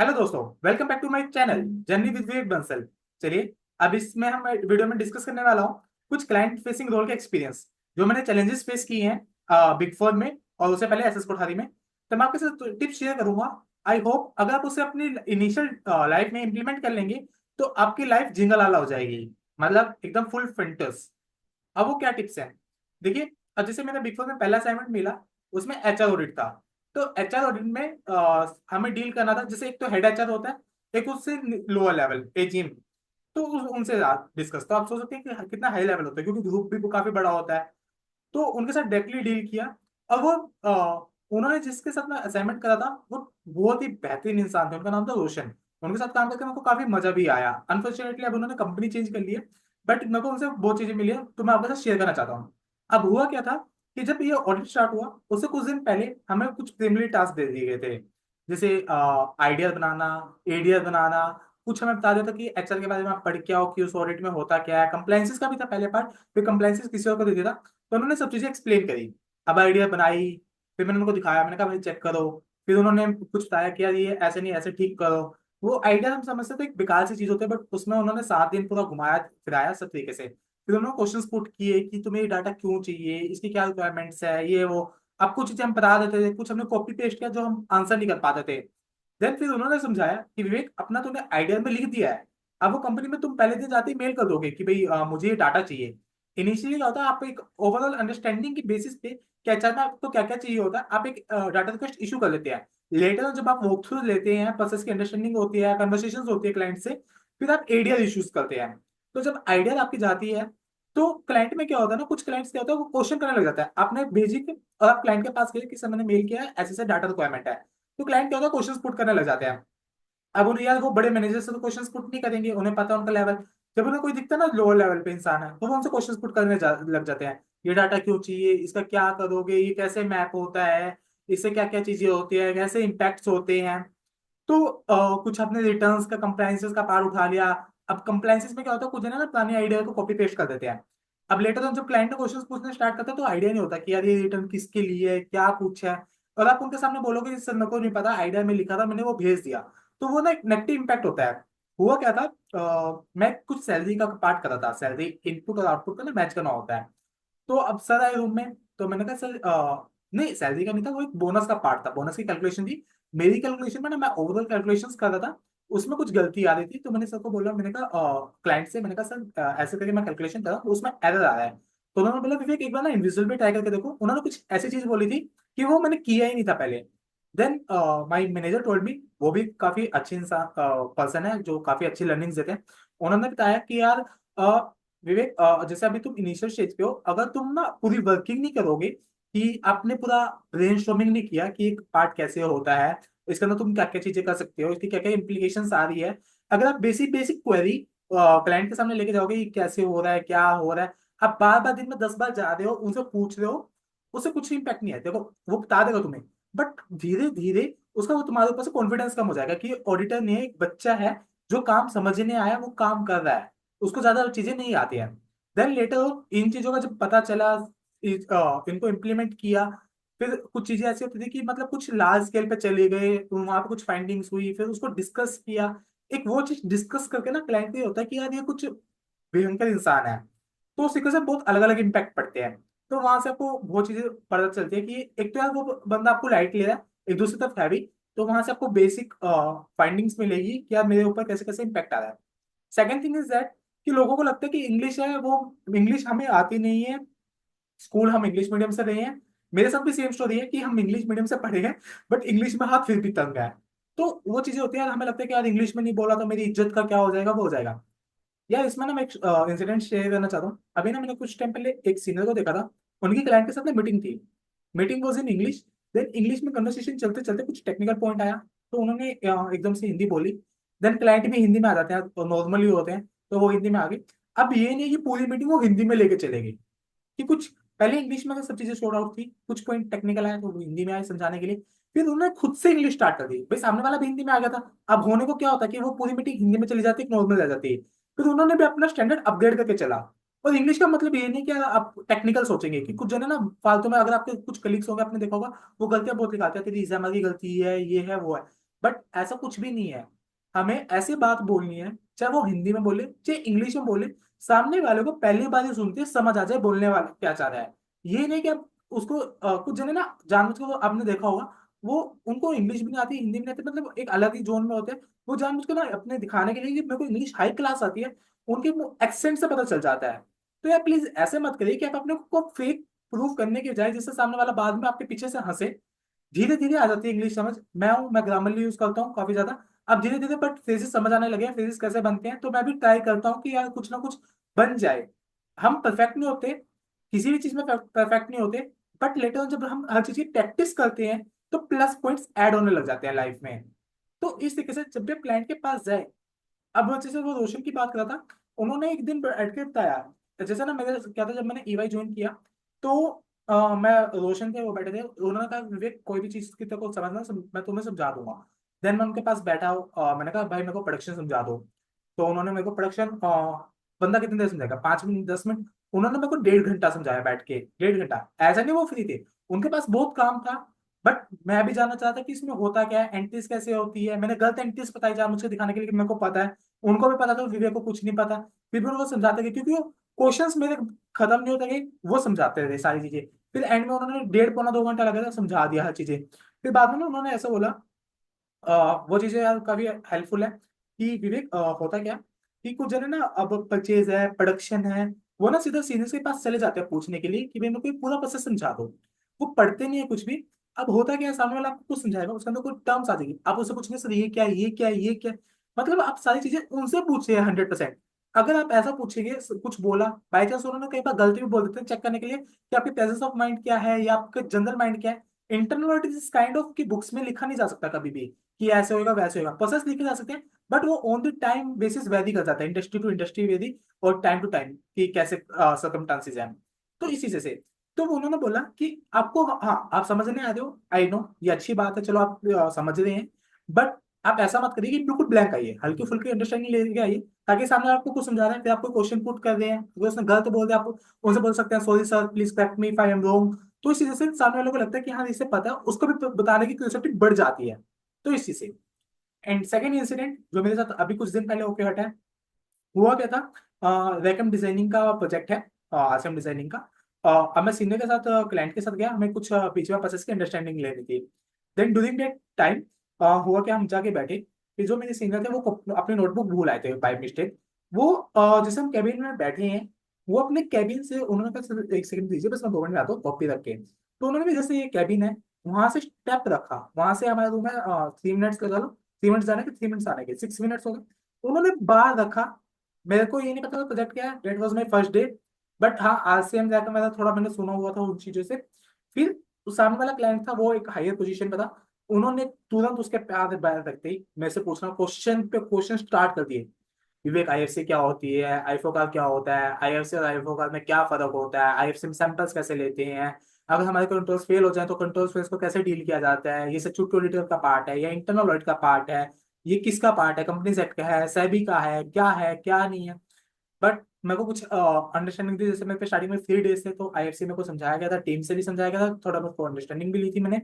Hello दोस्तों, welcome back to my channel journey with Vivek Bansal. चलिए, अब इसमें हम वीडियो में डिस्कस करने वाला हूँ कुछ क्लाइंट फेसिंग रोल के एक्सपीरियंस जो मैंने चैलेंजेस फेस किए हैं बिग फोर में और उससे पहले एसएस कोठारी में। तो मैं आपके साथ टिप्स शेयर करूंगा। आई होप अगर आप उसे अपनी इनिशियल लाइफ में इंप्लीमेंट कर लेंगे तो आपकी लाइफ जिंगलाला हो जाएगी, मतलब एकदम फुल फ्रंटस। अब वो क्या टिप्स हैं, देखिए। अब जैसे मेरा बिग फोर में पहला असाइनमेंट मिला, उसमें एचआर ऑडिट था। तो एचआर ऑडिट में हमें डील करना था, जैसे एक तो हेड एचआर होता है, एक उससे लोअर लेवल एजीएम। तो उनसे डिस्कस, तो आप सोच सकते हैं कि कितना हाई लेवल होता है, क्योंकि ग्रुप भी काफी बड़ा होता है। तो उनके साथ डायरेक्टली डील किया। और वो उन्होंने जिसके साथ मैं असाइनमेंट करा था वो बहुत ही बेहतरीन इंसान थे, उनका नाम था रोशन। उनके साथ काम करके मेरे को काफी मजा भी आया। अनफॉर्चुनेटली अब उन्होंने कंपनी चेंज कर ली है, बट मेरे को उनसे बहुत चीजें मिली है, तो मैं आपके साथ शेयर करना चाहता हूँ। अब हुआ क्या था कि जब ये ऑडिट स्टार्ट हुआ उससे कुछ दिन पहले हमें कुछ प्रीलिमिनरी टास्क दे दिए गए थे, जैसे आइडिया बनाना, एडीआर बनाना। कुछ हमें बता दिया था कि एचआर के बारे में आप पढ़ के आओ कि उस ऑडिट में होता क्या है। कंप्लायंसेस का भी था पहले पार्ट, फिर कंप्लायंसेस किसी और को दे दिया था। तो उन्होंने सब चीजें एक्सप्लेन करी। अब आइडिया बनाई, फिर मैंने उनको दिखाया, मैंने कहा भाई चेक करो। फिर उन्होंने कुछ बताया कि यार ये ऐसे नहीं ऐसे ठीक करो। वो आइडिया हम समझते तो एक बेकार सी चीज होती है, बट उसमें उन्होंने 7 दिन पूरा घुमाया फिराया सब तरीके से। फिर उन्होंने क्वेश्चंस पुट किए कि तुम्हें ये डाटा क्यों चाहिए, इसकी क्या रिक्वायरमेंट्स है, ये वो। अब कुछ चीजें हम बता देते थे, कुछ हमने कॉपी पेस्ट किया जो हम आंसर नहीं कर पाते थे। देन फिर उन्होंने समझाया कि विवेक, अपना तूने आइडिया में लिख दिया है। अब वो कंपनी में तुम पहले दिन जाते ही मेल कर दोगे कि भाई मुझे ये डाटा चाहिए। इनिशियली क्या होता है, आप एक ओवरऑल अंडरस्टैंडिंग की बेसिस पे क्या चाहता है, आपको क्या क्या चाहिए होता है, आप एक डाटा रिक्वेस्ट इशू कर लेते हैं। लेटर जब आप वॉक थ्रू लेते हैं, प्रोसेस की अंडरस्टैंडिंग होती है, कन्वर्सेशन होती है क्लाइंट से, फिर आप एडीआर इश्यूज करते हैं। तो जब आइडिया आपकी जाती है तो क्लाइंट में क्या होता है ना, कुछ क्लाइंट्स क्या होता है वो क्वेश्चन करने लग जाता है। आपने भेजी और आप क्लाइंट के पास गए कि सर मैंने मेल किया है, ऐसे ऐसे डाटा रिक्वायरमेंट है। तो क्लाइंट क्या होता है, क्वेश्चन पुट करने लग जाते हैं। अब उन्हें यार वो बड़े मैनेजर से तो क्वेश्चंस पुट नहीं करेंगे, उन्हें पता है उनका लेवल। जब उन्हें कोई दिखता है ना लोअर लेवल पे इंसान है, तो वो उनसे क्वेश्चंस पुट करने लग जाते हैं। ये डाटा क्यों चाहिए, इसका क्या करोगे, ये कैसे मैप होता है, इससे क्या क्या चीजें होती है, कैसे इम्पैक्ट्स होते हैं। तो कुछ अपने रिटर्न्स का कंप्लायंसेस का पार्ट उठा लिया। अब कंप्लायंसेस में क्या होता है, कुछ है ना पुरानी आइडिया को कॉपी पेस्ट कर देते हैं। अब लेटर ऑन जब क्लाइंट ने क्वेश्चन पूछने स्टार्ट करता है तो आइडिया नहीं होता कि यार ये रिटर्न किसके लिए है, क्या कुछ है। और आप उनके सामने बोलोगे सर मेरे को नहीं पता, आइडिया में लिखा था मैंने वो भेज दिया। तो वो ना एक नेगेटिव इम्पैक्ट होता है। हुआ क्या था, मैं कुछ सैलरी का पार्ट कर रहा था, सैलरी इनपुट और आउटपुट का ना मैच करना होता है। तो अब सर आए रूम में, तो मैंने कहा सर नहीं सैलरी का नहीं था, वो एक बोनस का पार्ट था, बोनस की कैलकुलेशन थी। मेरी कैलकुलेशन में ना मैं ओवरऑल कैलकुलेशंस कर रहा था, उसमें कुछ गलती आ रही थी। तो मैंने सर को बोला, मैंने कहा क्लाइंट से, मैंने कहा सर ऐसे करके मैं कैलकुलेशन कर रहा हूँ, उसमें एरर आ रहा है। तो उन्होंने बोला विवेक एक बार ना इनविजुअल पे ट्राई करके देखो। उन्होंने कुछ ऐसी चीज बोली थी कि वो मैंने किया ही नहीं था पहले। Then my manager told me, वो भी काफी अच्छे इंसान पर्सन है जो काफी अच्छी लर्निंग्स देते हैं। उन्होंने बताया कि यार विवेक, जैसे अभी तुम इनिशियल स्टेज पे हो, अगर तुम ना पूरी वर्किंग नहीं करोगे कि आपने पूरा ब्रेनस्टॉर्मिंग नहीं किया कि एक पार्ट कैसे होता है, इसके अंदर तुम क्या क्या चीजें कर सकते हो, इसकी क्या क्या इंप्लीकेशंस आ रही है। अगर आप बेसिक बेसिक क्वेरी क्लाइंट के सामने लेके जाओगे, ये कैसे हो रहा है क्या हो रहा है, आप बार बार दिन में 10 बार जा रहे हो उनसे पूछ रहे हो, उससे कुछ इम्पैक्ट नहीं है। देखो वो बता देगा तुम्हें, बट धीरे धीरे उसका वो तुम्हारे ऊपर से कॉन्फिडेंस कम हो जाएगा कि ऑडिटर नहीं है, एक बच्चा है जो काम समझने आया, वो काम कर रहा है, उसको ज्यादा चीजें नहीं आती हैं। देन लेटर इन चीजों का जब पता चला, इनको इम्प्लीमेंट किया, फिर कुछ चीजें ऐसी होती थी कि मतलब कुछ लार्ज स्केल पे चले गए, तो वहां पे कुछ फाइंडिंग्स हुई, फिर उसको डिस्कस किया। एक वो चीज डिस्कस करके ना क्लाइंट को ये होता है कि यार ये कुछ भयंकर इंसान है। तो उस तरीके से बहुत अलग अलग इम्पैक्ट पड़ते हैं। तो वहां से आपको बहुत चीजें पता चलती है कि एक तो यार वो बंदा आपको लाइट ले रहा है, एक दूसरी तरफ हैवी। तो वहां से आपको बेसिक फाइंडिंग्स मिलेगी कि यार मेरे ऊपर कैसे कैसे इम्पैक्ट आ रहा है। सेकंड थिंग इज दैट कि लोगों को लगता है कि इंग्लिश है वो, इंग्लिश हमें आती नहीं है, स्कूल हम इंग्लिश मीडियम से रहे हैं। मेरे साथ भी सेम स्टोरी है कि हम इंग्लिश मीडियम से पढ़े हैं, बट इंग्लिश में हाथ फिर भी तंग है। तो वो चीजें होती है यार, हमें लगता है कि यार इंग्लिश में नहीं बोला तो मेरी इज्जत का क्या हो जाएगा, वो हो जाएगा। यार इसमें ना मैं एक इंसिडेंट शेयर करना चाहता हूँ। अभी ना मैंने कुछ टाइम पहले एक सीनियर को देखा था, उनकी क्लाइंट के साथ ना मीटिंग थी। Meeting was in English. Then English में कन्वर्सेशन चलते चलते कुछ टेक्निकल पॉइंट आया, तो उन्होंने एकदम से हिंदी बोली। देन क्लाइंट भी हिंदी में आ जाते हैं तो नॉर्मली होते हैं, तो वो हिंदी में आ गई। अब ये नहीं कि पूरी मीटिंग वो हिंदी में लेके चलेगी, कि कुछ पहले इंग्लिश में सब चीजें सॉर्ट आउट थी, कुछ पॉइंट टेक्निकल आए तो वो हिंदी में आए समझाने के लिए। फिर उन्होंने खुद से इंग्लिश स्टार्ट कर दी, भाई सामने वाला भी हिंदी में आ गया था। अब होने को क्या होता है कि वो पूरी मीटिंग हिंदी में चली जाती है, नॉर्मल रह जाती है। फिर उन्होंने भी अपना स्टैंडर्ड अपग्रेड करके चला। और इंग्लिश का मतलब ये नहीं कि आप टेक्निकल सोचेंगे, कि कुछ जने ना फालतू में, अगर आपके कुछ कलीग्स होंगे आपने देखा होगा, वो गलतियां बहुत निकालते हैं, तेरी ग्रामर की गलती है, ये है वो है। बट ऐसा कुछ भी नहीं है। हमें ऐसी बात बोलनी है, चाहे वो हिंदी में बोले चाहे इंग्लिश में बोले, सामने वाले को पहली बार ही सुनते समझ आ जाए बोलने वाला क्या चाह रहा है। ये नहीं कि आप उसको कुछ जने ना जानबूझ के, वो आपने देखा होगा, वो उनको इंग्लिश भी नहीं आती हिंदी भी नहीं आती, मतलब एक अलग ही जोन में होते हैं। वो जानबूझ के ना अपने दिखाने के लिए कि मेरे को इंग्लिश हाई क्लास आती है, उनके एक्सेंट से पता चल जाता है। तो यार प्लीज ऐसे मत करिए कि आप अपने को फेक प्रूफ करने के बजाय, जिससे सामने वाला बाद में आपके पीछे से हंसे। धीरे धीरे आ जाती है इंग्लिश समझ। मैं ग्रामरली यूज करता हूँ काफी ज्यादा। अब धीरे धीरे बट फ्रेजेस समझ आने लगे हैं, फ्रेजेस कैसे बनते हैं, तो मैं भी ट्राई करता हूँ कि यार कुछ ना कुछ बन जाए। हम परफेक्ट नहीं होते, किसी भी चीज में परफेक्ट नहीं होते, बट लेटर जब हम हर चीज की प्रैक्टिस करते हैं तो प्लस पॉइंट्स ऐड होने लग जाते हैं लाइफ में। तो इस तरीके से जब भी क्लाइंट के पास जाए, अब जैसे वो रोशन की बात कर रहा था, उन्होंने एक दिन बैठ के बताया, जैसे ना मेरे क्या था, जब मैंने ईवाई ज्वाइन किया तो मैं रोशन थे, वो बैठे थे, उन्होंने कहा विवेक कोई भी चीज की तेरे को समझना मैं तुम्हें समझा दूंगा। देन मैं उनके पास बैठा, मैंने कहा भाई मेरे को प्रोडक्शन समझा दो। तो उन्होंने मेरे को प्रोडक्शन, बंदा कितनी देर समझाएगा, 5 मिनट 10 मिनट, उन्होंने मेरे को 1.5 घंटा समझाया बैठ के, 1.5 घंटा। ऐसा नहीं वो फ्री थे, उनके पास बहुत काम था, बट मैं भी जानना चाहता कि इसमें होता क्या है, एंट्रीज कैसे होती है। मैंने गलत एंट्रीज बताई जा मुझे दिखाने के लिए कि मेरे को पता है, उनको भी पता था, विवेक को कुछ नहीं पता। फिर भी उनको समझाते गए, क्योंकि वो क्वेश्चंस मेरे खत्म नहीं होते गए, वो समझाते रहे सारी चीजें। फिर एंड में उन्होंने 1.5 पौना 2 घंटा लगा था, समझा दिया हर चीजें। फिर बाद में ना उन्होंने ऐसा बोला, वो चीजें यार काफी हेल्पफुल है कि विवेक, होता क्या कि कुछ जने ना अब परचेज है, प्रोडक्शन है, वो ना सीधा सीनियर्स के पास चले जाते हैं पूछने के लिए कि भाई मेरे को ये पूरा प्रोसेस समझा दो। वो पढ़ते नहीं है कुछ भी। अब होता क्या है, सामने वाला आपको कुछ समझाएगा, उसके अंदर कोई टर्म्स आ जाएगी, आप उससे पूछेंगे सर ये क्या है, ये क्या है, ये क्या है। मतलब आप सारी चीजें उनसे पूछे 100%। अगर आप ऐसा पूछेंगे, कुछ बोला बाई चांस, उन्होंने कई बार गलती भी बोल देते हैं चेक करने के लिए कि आपकी प्रेजेंस ऑफ माइंड क्या है या आपका जनरल माइंड क्या है। इंटरनल इज काइंड ऑफ कि बुक्स में लिखा नहीं जा सकता कभी भी कि ऐसे होगा वैसे होगा, प्रोसेस लिखे जा सकते हैं, बट वो on the time basis very कर जाता है, इंडस्ट्री टू इंडस्ट्री वेरी, और टाइम टू टाइम कि कैसे सर्कमस्टांसेस हैं। तो इसी से तो उन्होंने बोला कि आपको, हाँ आप समझने आ रहे हो, आई नो ये अच्छी बात है, चलो आप समझ रहे हैं, बट आप ऐसा मत करिए कि बिल्कुल ब्लैंक आइए, हल्की फुल्की अंडरस्टैंडिंग लेके आइए, ताकि सामने आपको कुछ समझा रहे हैं फिर आपको क्वेश्चन पुट कर रहे हैं, अगर उसने गलत बोल दिया आप उनसे बोल सकते हैं sorry sir please correct me if I am wrong. तो इस चीज से सामने वालों को लगता है कि हाँ इसे पता है, उसको भी बताने की क्यूरियोसिटी बढ़ जाती है। तो इस चीज से। एंड सेकेंड इंसिडेंट जो मेरे साथ अभी कुछ दिन पहले होके हटा है, हुआ क्या था, वैकम डिजाइनिंग का प्रोजेक्ट है, आसम डिजाइनिंग का। अब मैं सीनियर के साथ क्लाइंट के साथ गया, हमें कुछ पीछे प्रोसेस की अंडरस्टैंडिंग लेनी थी। देन ड्यूरिंग दैट टाइम हुआ क्या, हम जाके बैठे, फिर जो मेरे सीनियर थे वो अपनी नोटबुक भूल आए थे बाय मिस्टेक। वो जैसे हम कैबिन में बैठे हैं, वो अपने कैबिन से, उन्होंने कहा "सर, एक सेकंड दीजिए बस मैं 2 मिनट में आता हूँ कॉपी रख के"। तो उन्होंने भी जैसे ये कैबिन है, वहां से स्टेप रखा, वहां से हमारा रूम है 3 मिनट्स लगा लो, 3 मिनट्स जाने के 3 मिनट्स आने के, 6 मिनट्स हो गए। उन्होंने बाहर रखा, मेरे को ये नहीं पता प्रोजेक्ट क्या है, that was my first day, but हाँ आरसीएम जाकर मेरा थोड़ा मैंने सुना हुआ था उन चीजों से। फिर उस सामने वाला क्लाइंट था, वो एक हायर पोजीशन पे था, उन्होंने तुरंत उसके पैर पैर रखते ही मेरे से पूछना, क्वेश्चन पे क्वेश्चन स्टार्ट कर दिए। विवेक आईएफसी क्या होती है, आईफोकार क्या होता है, आईएफसी और आईफोकार में क्या फर्क होता है, आईएफसी में सैंपल्स कैसे लेते हैं, अगर हमारे कंट्रोल्स फेल हो जाए तो कंट्रोल फेल्स को कैसे डील किया जाता है, ये स्टैट्यूटरी ऑडिटर का पार्ट है या इंटरनल ऑडिट का पार्ट है, ये किसका पार्ट है, कंपनी सेट का है का है क्या नहीं है। बट मेरे को कुछ अंडरस्टैंडिंग थी, जैसे मेरे पे स्टार्टिंग में 3 डेज थे तो आईएफसी मेरे को समझाया गया था, टीम से भी समझाया गया था, थोड़ा बहुत अंडरस्टैंडिंग भी ली थी मैंने।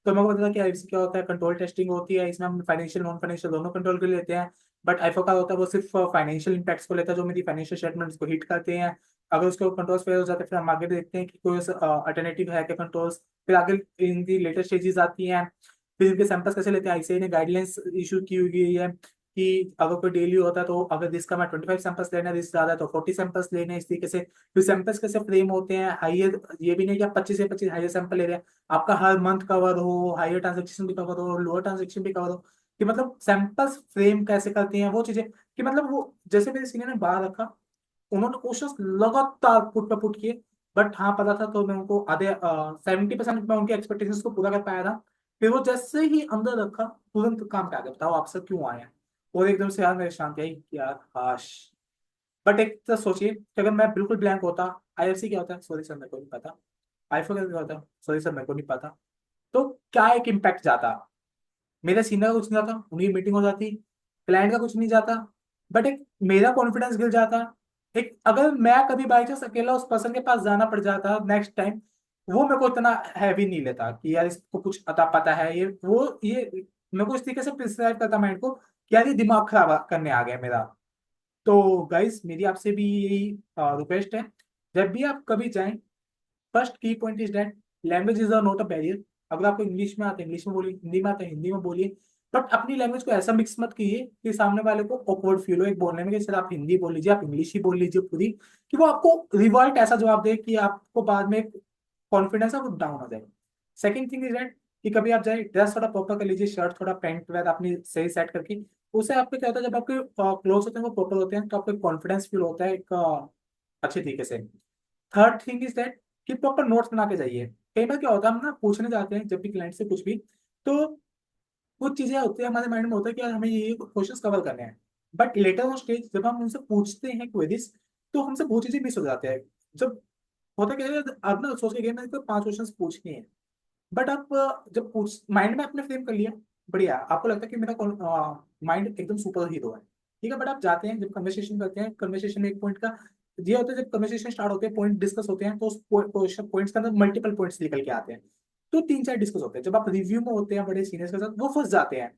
तो मेरे को पता था कि आईएफसी क्या होता है, कंट्रोल टेस्टिंग होती है, इसमें हम फाइनेंशियल नॉन फाइनेंशियल दोनों कंट्रोल कर लेते हैं। बट आईफो का होता है वो सिर्फ फाइनेंशियल इंपैक्ट्स को लेता है, जो मेरी फाइनेंशियल स्टेटमेंट्स को हिट करते हैं। अगर उसके कंट्रोल्स फेल हो जाते हैं फिर हम आगे देखते हैं कि कोई अल्टरनेटिव है क्या कंट्रोल्स। फिर आगे इनकी लेटेस्ट स्टेजेस आती हैं, फिर इनके सैंपल्स कैसे लेते हैं, आईसीआई ने गाइडलाइंस इशू की हुई है कि अगर कोई डेली होता है तो अगर जिसका मैं 25 सैंपल्स लेना है, जिस ज्यादा है तो 40 सैंपल्स लेने हैं, इस तरीके से। फिर सैंपल्स कैसे फ्रेम होते हैं, हाइयर ये भी नहीं कि आप 25 से 25 हाइयर सैंपल ले रहे हैं, आपका हर मंथ कवर हो, हाइयर ट्रांजेक्शन भी कवर हो, लोअर ट्रांजेक्शन भी कवर हो, कि मतलब सैंपल्स फ्रेम कैसे करते हैं वो चीजें, कि मतलब वो जैसे मेरे सीनियर ने बाहर रखा, उन्होंने क्वेश्चंस लगातार पुट पे पुट किए, बट हाँ पता था तो मैं उनको आधे 70% मैं उनके एक्सपेक्टेशंस को पूरा कर पाया था। फिर वो जैसे ही अंदर रखा, तुरंत काम पे आ गया, बताओ आप सर क्यों आए हैं। और एकदम से यार मेरे शांति आई कि यार काश। बट एक तो सोचिए कि अगर मैं बिल्कुल ब्लैंक होता, आईएफसी क्या होता है सॉरी सर मेरे को नहीं पता, आईफो क्या होता है सॉरी सर मेरे को नहीं पता, तो क्या एक इम्पैक्ट जाता, मेरा सीनियर का कुछ नहीं जाता, उनकी मीटिंग हो जाती, क्लाइंट का कुछ नहीं जाता, बट एक मेरा कॉन्फिडेंस गिर जाता। एक अगर मैं कभी बाई चांस अकेला उस पर्सन के पास जाना पड़ जाता नेक्स्ट टाइम, वो मेरे को इतना हैवी नहीं लेता कि यार इसको कुछ अता पता है, ये वो ये मेरे को इस तरीके से प्रिस्क्राइब करता माइंड को कि यार ये दिमाग खराब करने आ गया मेरा। तो गाइस मेरी आपसे भी यही रिक्वेस्ट है, जब भी आप कभी जाएं, फर्स्ट की point is that language is not a barrier. अगर आपको इंग्लिश में आता है इंग्लिश में बोलिए, हिंदी में आता है हिंदी में बोलिए, बट अपनी लैंग्वेज को ऐसा मिक्स मत कीजिए कि सामने वाले को ऑकवर्ड फील हो एक बोलने में कि सर आप हिंदी बोल लीजिए, आप इंग्लिश ही बोल लीजिए पूरी, कि वो आपको रिवर्ट ऐसा जवाब दे कि आपको बाद में कॉन्फिडेंस है वो डाउन हो जाए। सेकंड थिंग इज दैट कि कभी आप जाए ड्रेस थोड़ा प्रॉपर कर लीजिए, शर्ट थोड़ा पैंट वगैरह अपनी सही सेट करके। उससे आपको क्या होता है, जब आपके क्लोथ होते हैं वो प्रॉपर होते हैं तो आपको कॉन्फिडेंस फील होता है एक अच्छे तरीके से। थर्ड थिंग इज दैट कि प्रॉपर नोट्स बना के जाइए। कई बार क्या होता है हम ना पूछने जाते हैं जब भी क्लाइंट से कुछ भी, तो कुछ चीजें होती है हमारे माइंड में होता है कि यार हमें ये क्वेश्चंस कवर करने हैं, बट लेटर ऑन स्टेज जब हम उनसे पूछते हैं क्वेरीज तो हमसे बहुत चीजें मिस हो जाते हैं। जब होता क्या है, अब ना सोच के गए मैंने तो 5 क्वेश्चंस पूछने हैं, बट आप जब पूछ माइंड में आपने फ्रेम कर लिया, बढ़िया, आपको लगता है कि मेरा माइंड एकदम सुपर हीरो है, ठीक है, बट आप जाते हैं जब कन्वर्सेशन करते हैं, कन्वर्सेशन में एक पॉइंट का ये होता है, जब कन्वर्सेशन स्टार्ट होते हैं पॉइंट डिस्कस होते हैं तो उस पॉइंट्स के अंदर मल्टीपल पॉइंट्स निकल के आते हैं, तो 3-4 डिस्कस होते हैं। जब आप रिव्यू में होते हैं बड़े सीनियर्स के साथ वो फंस जाते हैं।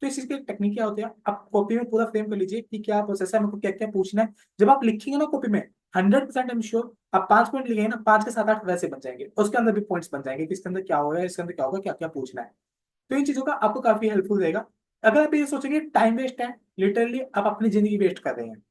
तो इस चीज की टेक्निक क्या होती है, आप कॉपी में पूरा फ्रेम कर लीजिए कि क्या प्रोसेस है, मेरे को क्या क्या पूछना है। जब आप लिखेंगे ना कॉपी में 100% आई एम श्योर आप 5 पॉइंट लिखेंगे ना, 5 के 7-8 वैसे बन जाएंगे, उसके अंदर भी पॉइंट्स बन जाएंगे कि इसके अंदर क्या होगा, इसके अंदर क्या होगा, क्या क्या पूछना है। तो इन चीजों का आपको काफी हेल्पफुल रहेगा। अगर आप ये सोचेंगे टाइम वेस्ट है, लिटरली आप अपनी जिंदगी वेस्ट कर रहे हैं।